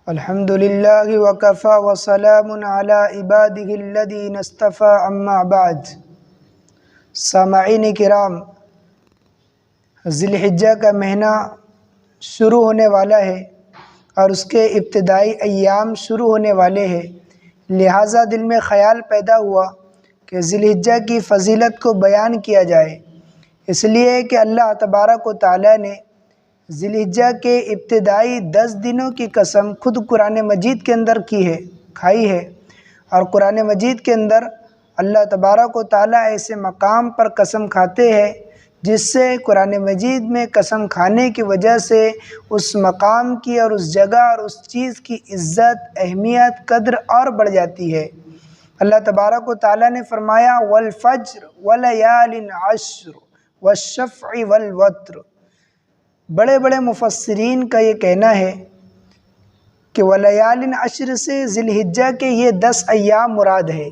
الحمد للہ وکفی وسلام علی عبادہ الذین اصطفی اما بعد۔ سامعین کرام، ذی الحجہ کا مہینہ شروع ہونے والا ہے اور اس کے ابتدائی ایام شروع ہونے والے ہیں، لہٰذا دل میں خیال پیدا ہوا کہ ذی الحجہ کی فضیلت کو بیان کیا جائے، اس لیے کہ اللہ تبارک و تعالی نے ذی الحجہ کے ابتدائی 10 دنوں کی قسم خود قرآن مجید کے اندر کی ہے، کھائی ہے، اور قرآن مجید کے اندر اللہ تبارک و تعالی ایسے مقام پر قسم کھاتے ہیں جس سے قرآن مجید میں قسم کھانے کی وجہ سے اس مقام کی اور اس جگہ اور اس چیز کی عزت، اہمیت، قدر اور بڑھ جاتی ہے۔ اللہ تبارک و تعالی نے فرمایا والفجر ولیال عشر والشفع والوتر۔ بڑے بڑے مفسرین کا یہ کہنا ہے کہ ولیال عشر سے ذی الحجہ کے یہ 10 ایام مراد ہے،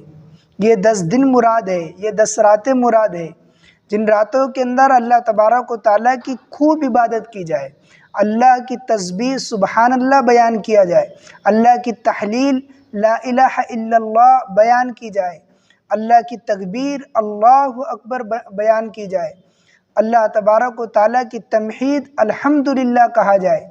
یہ 10 دن مراد ہے، یہ 10 راتیں مراد ہے، جن راتوں کے اندر اللہ تبارک و تعالیٰ کی خوب عبادت کی جائے، اللہ کی تسبیح سبحان اللہ بیان کیا جائے، اللہ کی تحلیل لا الہ الا اللہ بیان کی جائے، اللہ کی تکبیر اللہ اکبر بیان کی جائے، اللہ تبارک و تعالیٰ کی تمحید الحمدللہ کہا جائے۔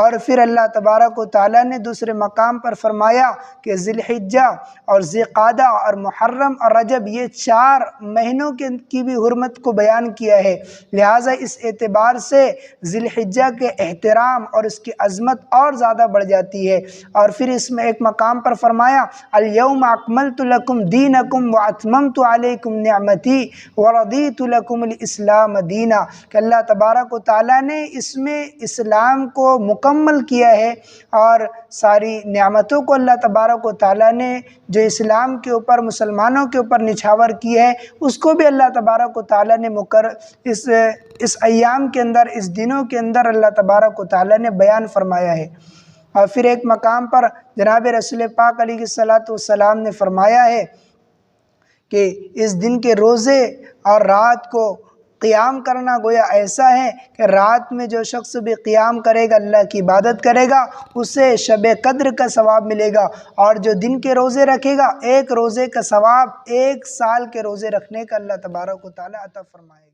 اور پھر اللہ تبارک و تعالیٰ نے دوسرے مقام پر فرمایا کہ ذی الحجہ اور ذی قعدہ اور محرم اور رجب یہ 4 مہینوں کی بھی حرمت کو بیان کیا ہے، لہٰذا اس اعتبار سے ذی الحجہ کے احترام اور اس کی عظمت اور زیادہ بڑھ جاتی ہے۔ اور پھر اس میں ایک مقام پر فرمایا الیوم اکملت لکم دینکم واتممت علیکم نعمتی ورضیت لکم الاسلام دینا، کہ اللہ تبارک و تعالیٰ نے اس میں اسلام کو مکمل کیا ہے اور ساری نعمتوں کو اللہ تبارک و تعالیٰ نے جو اسلام کے اوپر مسلمانوں کے اوپر نچھاور کی ہے اس کو بھی اللہ تبارک و تعالیٰ نے اس ایام کے اندر، اس دنوں کے اندر اللہ تبارک و تعالیٰ نے بیان فرمایا ہے۔ اور پھر ایک مقام پر جناب رسول پاک علیہ الصلاۃ والسلام نے فرمایا ہے کہ اس دن کے روزے اور رات کو قیام کرنا گویا ایسا ہے کہ رات میں جو شخص بھی قیام کرے گا، اللہ کی عبادت کرے گا، اسے شب قدر کا ثواب ملے گا، اور جو دن کے روزے رکھے گا ایک روزے کا ثواب 1 سال کے روزے رکھنے کا اللہ تبارک و تعالی عطا فرمائے گا۔